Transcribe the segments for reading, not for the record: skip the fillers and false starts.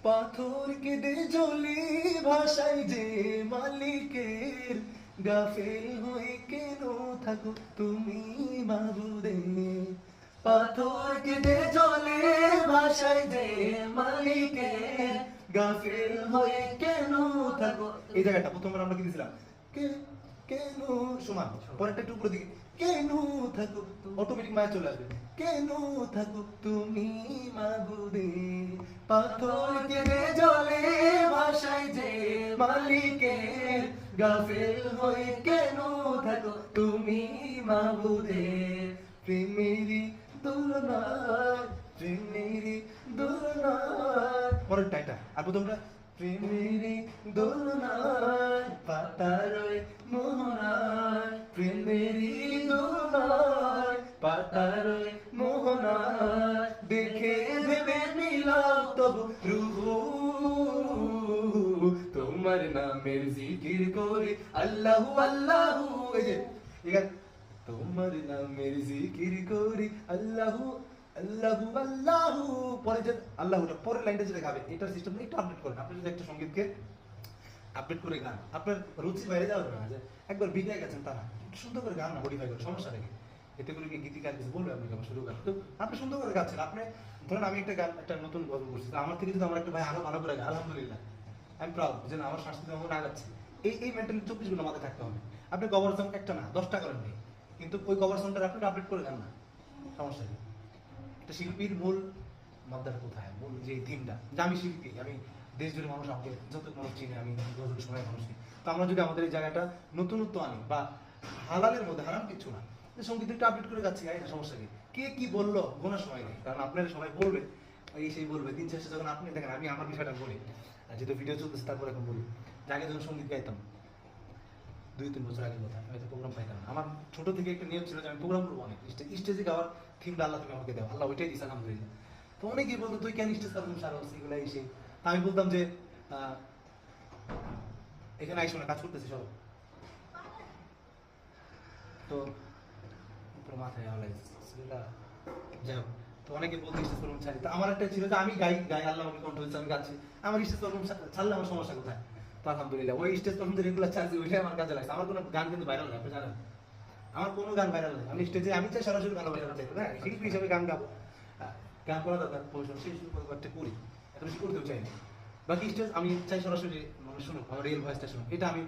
পাথর কেঁদে জলে ভাষায় যে মালিকের, গাফেল হয়ে কেন থাকো তুমি মাবুদে। পাথর কেঁদে জলে ভাষায় যে মালিকের, গাফেল হয়ে কেন থাকো। এই জায়গাটা প্রথমবার আমরা কি দিয়েছিলাম, কেন সমান, পরেরটা একটু উপরে দিকে, কেন থাকো, অটোমেটিক মায়া চলে আসবে, কেন থাকো তুমি মাবুদে। পাথর কেঁদে জলে ভাষায় যে মালিকের, গাফেল হয়ে কেন থাকো তুমি মাবুদে। প্রেমেরই দোলনায়, প্রেমেরই দোলনায়, পরেরটা এটা আর প্রথমটা, প্রেমেরই দোলনায় পাতারয় মোহনায়, প্রেমেরই দোলনায় পাতারয় মোহনায়, দেখে ভেবে নিলাম তবু রুহু তোমার নামের জিকির করি আল্লাহু আল্লাহু। এই যে এখানে তোমার নামের জিকির করি আল্লাহু আল্লাহু আল্লাহু, পরে যে আল্লাহুটা পরের লাইনটা যেটা গাবে এটার সিস্টেম একটু আপডেট করেন। আপনি যদি একটা সঙ্গীতকে আপডেট করে গান, আপনার রুচি বাইরে যাওয়া যাবে না যে একবার বিদায় গেছেন তারা একটু সুন্দর করে গান না মডিফাই করে, সমস্যা নাকি? এতে করে কি গীতিকার কিছু বলবে আপনি কেমন শুরু গান, তো আপনি সুন্দর করে গাচ্ছেন। আপনি ধরেন আমি একটা গান, একটা নতুন গল্প করছি, আমার থেকে যদি আমার একটা ভাই আরো ভালো করে গায়, আলহামদুলিল্লাহ আমি প্রাউড যে আমার সংস্কৃতি আমার না গাচ্ছে। এই মেন্টালিটি 24 ঘন্টা মাথায় থাকতে হবে। আপনি কভার সং একটা না 10টা করেন নেই, কিন্তু ওই কভার সংটা আপনি আপডেট করে গান না, সমস্যা নেই। একটা শিল্পীর মূল মাত্রাটা কোথায়, মূল যে থিমটা, যে আমি শিল্পী, আমি দেশ জুড়ে মানুষ আমাকে যত মানুষ চিনে, আমি যত সময় মানুষকে, তো আমরা যদি আমাদের এই জায়গাটা নতুনত্ব আনি বা হালালের মধ্যে, হারাম কিছু না, সঙ্গীত একটু আপডেট করে যাচ্ছি, এটা সমস্যা কি? কে কি বললো গোনার সময় নেই, কারণ আপনারা সবাই বলবে, এই সেই বলবে। দিন শেষে যখন আপনি দেখেন, আমি আমার বিষয়টা বলি, যেহেতু ভিডিও চলতেছে তারপর এখন বলি, আগে যখন সঙ্গীত গাইতাম 2-3 বছর আগের কথা, হয়তো প্রোগ্রাম পাইতাম না। আমার ছোট থেকে একটা নিয়ম ছিল যে আমি প্রোগ্রাম করবো অনেক, স্টেজে গাওয়ার থিমটা আল্লাহ তুমি আমাকে দাও, আল্লাহ ওইটাই দিচ্ছে আলহামদুলিল্লাহ। তো অনেকেই বলতো তুই কেন স্টেজ পারফর্ম সারা হচ্ছে এগুলো এসে, তা আমি বলতাম যে এখানে আইসো না, কাজ করতেছি সব, তো পুরো মাথায় আলাই যাই হোক। তো অনেকে বলতে স্টেজ পারফর্ম ছাড়ি, তো আমার একটা ছিল যে আমি গাই গাই আল্লাহ আমাকে কণ্ঠ হচ্ছে, আমি গাচ্ছি, আমার স্টেজ পারফর্ম ছাড়লে আমার সমস্যা কোথায়? তো আলহামদুলিল্লাহ ওই স্টেজ পারফর্ম রেগুলার চার্জি ওইটাই আমার কাজে লাগছে। আমার কোনো গান কিন্তু ভাইরাল হয়, আপনি জানেন আমার কোনো গান ভাইরাল হয়, আমি স্টেজে আমি চাই সরাসরি ভালোবাসা চাই, হ্যাঁ শিল্পী হিসেবে গান গাবো, গান করা দরকার, পরিশ্রম সেই করতে করি, এত বেশি করতেও চাই না। বাকি স্টেজ আমি চাই সরাসরি মানুষ শুনুক, আমার রিয়েল ভয়েসটা শুনুক, এটা আমি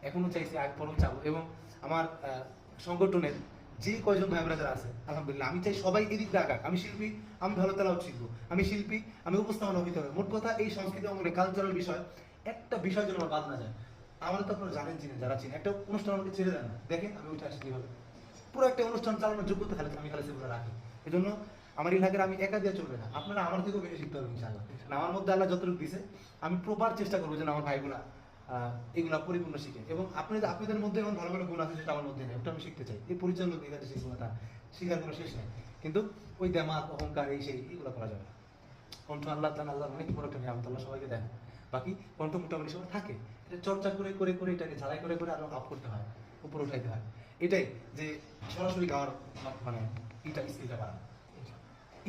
এখনো চাইছি, আগে পরও চাবো। এবং আমার সংগঠনের যে কয়জন ভাই ব্রাদার আছে আলহামদুলিল্লাহ, আমি চাই সবাই এদিক দিয়ে আগাক। আমি শিল্পী, আমি ভালো তেলাওয়াত শিখবো, আমি শিল্পী, আমি উপস্থাপনা হইতে হবে। মোট কথা এই সংস্কৃতি আমাদের কালচারাল বিষয়, একটা বিষয় যেন আমার বাদ না যায়। আমাদের তো আপনারা জানেন, চিনেন, যারা চিনেন, একটা অনুষ্ঠান আমাকে ছেড়ে দেন না, দেখেন আমি ওইটা আসি কীভাবে, পুরো একটা অনুষ্ঠান চালানোর যোগ্যতা খালি আমি খালি সেগুলো রাখি। এই জন্য আমার এলাকার আমি একা দিয়ে চলবে না, আপনারা আমার থেকেও বেশি শিখতে হবে ইনশাআল্লাহ। আমার মধ্যে আল্লাহ যতটুকু দিছে আমি প্রপার চেষ্টা করবো যেন আমার ভাইগুলা এগুলা পরিপূর্ণ শিখে। এবং আপনাদের মধ্যে এমন ভালো ভালো গুণ আছে যেটা আমার মধ্যে নেই, ওটা আমি শিখতে চাই। এই পরিচালক দিকে সেই গুণটা শিখার কোনো শেষ নেই, কিন্তু ওই দেমাক অহংকার এই সেই এগুলো করা যাবে না। কণ্ঠ আল্লাহ তাআলা আল্লাহ অনেক বড় একটা নিয়ামত, আল্লাহ সবাইকে দেন। বাকি কণ্ঠ মোটামুটি সবাই থাকে, এটা চর্চা করে করে করে এটাকে ঝালাই করে করে আরো আপ করতে হয়, উপরে উঠাইতে হয়। এটাই যে সরাসরি গাওয়ার মানে এটা স্কিলটা বাড়ানো।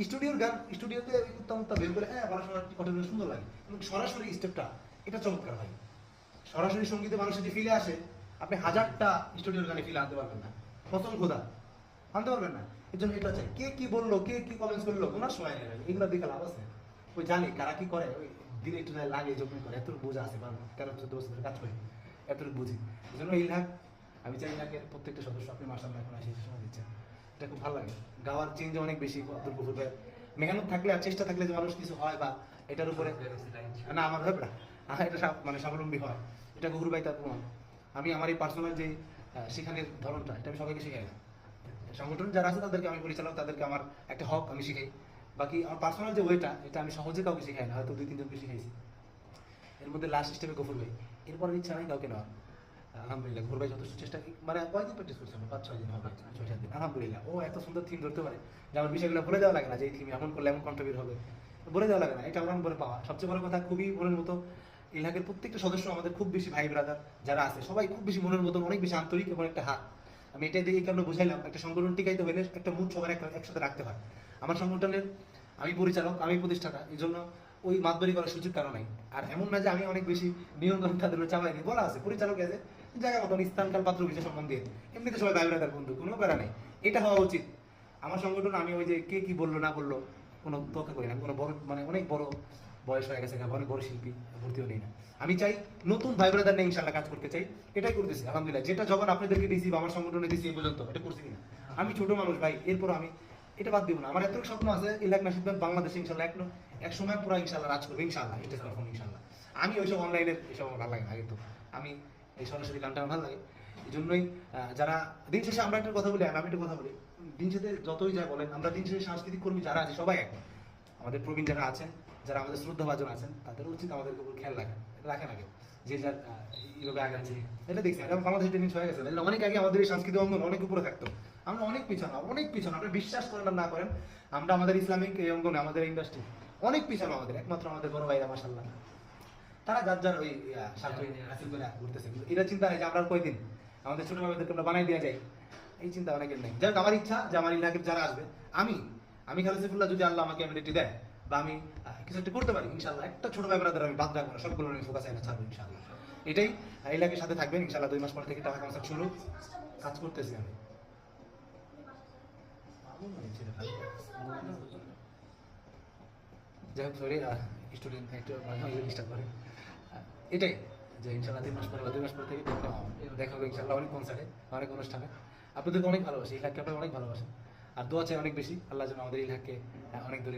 স্টুডিওর গান স্টুডিওতে উত্তমতা বের করে হ্যাঁ পড়াশোনার কতটা সুন্দর লাগে, কিন্তু সরাসরি স্টেপটা এটা চমৎকার হয়। সরাসরি সঙ্গীতে মানুষের যে ফিলে আসে, আপনি 1000টা স্টুডিওর গানে ফিলে আনতে পারবেন না, প্রথম খোদা আনতে পারবেন না। এর জন্য এটা চাই, কে কি বললো, কে কি কমেন্টস করলো, ওনার সময় নেই, এগুলো দেখে লাভ আছে? ওই জানি কারা কি করে, ওই দিনে একটু লাগে যখন করে, এতটুকু বোঝা আছে, 13-14 বছরের কাজ করি, এতটুকু বুঝি। এই জন্য এই লাখ আমি চাই ইলাকের প্রত্যেকটা সদস্য আপনি মাশাআল্লাহ এখন আসে সময় দিচ্ছেন, এটা খুব ভালো লাগে। গাওয়ার চেঞ্জ অনেক বেশি, মেহনত থাকলে আর চেষ্টা থাকলে যে মানুষ কিছু হয়, বা এটার উপরে না আমার হবে না, এটা মানে স্বাবলম্বী হয়, এটা গহুর বাই তার প্রমাণ। আমি আমার এই পার্সোনাল যে শেখানোর ধরনটা, এটা আমি সবাইকে শিখাই না, সংগঠন যারা আছে তাদেরকে আমি পরিচালক, তাদেরকে আমার একটা হক আমি শিখাই। বাকি আমার পার্সোনাল যে ওয়েটা, এটা আমি সহজে কাউকে শিখাই না, হয়তো 2-3 জনকে শিখাইছি। এর মধ্যে লাস্ট স্টেপে গফুর ভাই, এরপর ইচ্ছা নাই কাউকে নেওয়ার। আলহামদুলিল্লাহ গফুর ভাই যথেষ্ট চেষ্টা, মানে কয়েকদিন প্র্যাকটিস করছে, 5-6 দিন হবে, 6-7 দিন। আলহামদুলিল্লাহ ও এত সুন্দর থিম ধরতে পারে যে আমার বিষয়গুলো বলে দেওয়া লাগে না, যে এই থিম এমন করলে এমন কণ্ঠ বের হবে, বলে দেওয়া লাগে না, এটা আমার বলে পাওয়া। সবচেয়ে বড় কথা, খুবই মনের মতো এলাকার প্রত্যেকটা সদস্য, আমাদের খুব বেশি ভাই ব্রাদার যারা আছে সবাই খুব বেশি মনের মতন, অনেক বেশি আন্তরিক এবং একটা হাত। আমি এটাই দিয়ে এই কারণে বুঝাইলাম, একটা সংগঠন টিকাইতে হলে একটা মুড সবার একসাথে রাখতে হয়। আমার সংগঠনের আমি পরিচালক, আমি প্রতিষ্ঠাতা, এই জন্য ওই মাতবাড়ি করার সুযোগ কারো নাই। আর এমন না যে আমি অনেক বেশি নিয়ম কানুন তাদের উপর চাপাই দিই, বলা আছে পরিচালক আছে জায়গা মতন স্থানকাল পাত্র বিশেষ সম্বন্ধে এমনিতে সবাই ভাই ব্রাদার বন্ধু, কোনো প্যারা নাই, এটা হওয়া উচিত। আমার সংগঠন আমি ওই যে কে কি বললো না বললো কোনো তোকে করি না, আমি কোনো বড় মানে অনেক বড় বয়স হয়ে গেছে, অনেক বড় শিল্পী ভর্তিও নেই না। আমি চাই নতুন ভাই ব্রাদার নিয়ে ইনশাল্লাহ কাজ করতে চাই, এটাই করতেছি আলহামদুলিল্লাহ। যেটা যখন আপনাদেরকে দিয়েছি বা আমার সংগঠনে দিয়েছি এই পর্যন্ত এটা করছি কিনা, আমি ছোট মানুষ ভাই, এরপর আমি এটা বাদ দিব না। আমার এত স্বপ্ন আছে ইলাক নাশিদ ভাই বাংলাদেশে ইনশাল্লাহ এক সময় পুরো ইনশাল্লাহ রাজ করবে ইনশাল্লাহ, এটা তখন ইনশাল্লাহ। আমি ওইসব অনলাইনের এসব আমার ভালো লাগে না, আগে তো আমি এই সরাসরি গানটা আমার ভালো লাগে। এই জন্যই যারা দিন শেষে আমরা একটা কথা বলি, আমি একটা কথা বলি, দিন শেষে যতই যা বলেন আমরা দিন শেষে সাংস্কৃতিক কর্মী যারা আছে সবাই এক। আমাদের প্রবীণ যারা আছেন, যারা আমাদের শ্রদ্ধাভাজন আছেন, তাদের উচিত আমাদের উপর খেয়াল রাখে না কেউ, যে যার এইভাবে আগে আছে। এটা দেখছি এটা বাংলাদেশ টেনিস হয়ে গেছে, অনেক আগে আমাদের এই সাংস্কৃতিক অঙ্গন অনেক উপরে থাকতো, আমরা অনেক পিছানো, অনেক পিছানো। আপনি বিশ্বাস করেন না করেন, আমরা আমাদের ইসলামিক এই অঙ্গনে আমাদের ইন্ডাস্ট্রি অনেক পিছানো আমাদের, একমাত্র আমাদের বড় ভাইরা মাশাআল্লাহ তারা যার যার ওই স্বার্থ হাসিল করে ঘুরতেছে। এরা চিন্তা নেই যে আমরা আর কয়দিন আমাদের ছোট ভাইদেরকে আমরা বানাই দেওয়া যায়, এই চিন্তা অনেকের নেই। যাই হোক, আমার ইচ্ছা যে আমার ইলাকার যারা আসবে, আমি খালেদ সাইফুল্লাহ যদি আল্লাহ আমাকে এবিলিটি দেয় বা আমি কিছু একটা করতে পারি ইনশাল্লাহ, একটা ছোট ভাই ব্রাদার আমি বাদ রাখবো না, সবগুলো আমি ফোকাস এনে ছাড়বো ইনশাল্লাহ। এটাই ইলাকার সাথে থাকবেন ইনশাল্লাহ। 2 মাস পর থেকে টাকা কনসার্ট শুরু, কাজ করতেছি আমি। যাই হোক, সরি স্টুডেন্ট একটু ডিস্টার্ব করে। এটাই যে ইনশাল্লাহ 3 মাস পরে বা 2 মাস পর থেকে দেখা হবে ইনশাল্লাহ অনেক কনসার্টে, অনেক অনুষ্ঠানে। আপনাদেরকে অনেক ভালোবাসি, ইলাকাকে আপনারা অনেক ভালোবাসেন, আর দোয়া চাই অনেক বেশি, আল্লাহ যেন আমাদের ইলাকাকে অনেক দূরে